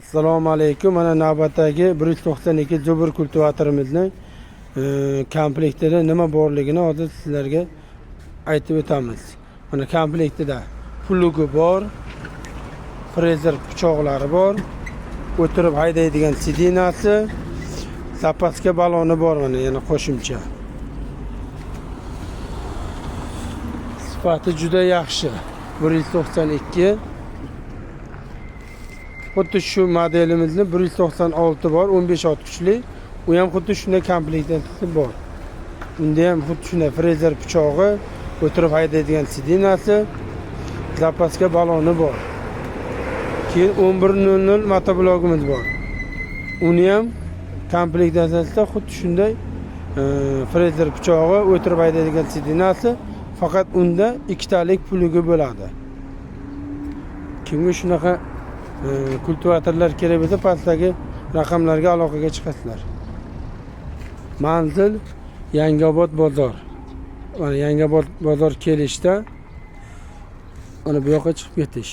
Assalomu alaykum. Mana navbatdagi 192 Zubur kultivatorimizning komplektida nima borligini hozir sizlarga aytib o'tamiz. Mana komplektida plugi bor, frezer pichoqlari bor, o'tirib haydaydigan sidinasi, zapaska baloni bor, mana yana qo'shimcha. Sifati juda yaxshi. 192. Xuddi shu modelimizni 196 bor, 15 ot kuchli. U ham xuddi shunday komplektasi bor. Unda ham xuddi shunday frezer pichog'i, o'tirib haydaydigan sidinasi, zapaska baloni bor. Keyin 1100 motoblogimiz bor. Uni ham komplektatsiyasida xuddi shunday frezer pichog'i, o'tirib haydaydigan sidinasi, faqat unda ikkitalik plugi bo'ladi. Kimga shunaqa kultivatorlar kerak bo'lsa, pastdagi raqamlarga aloqaga chiqasizlar. Manzil Yangiobod bozor. Mana Yangiobod bozor kelishda mana bu yoqqa chiqib ketish.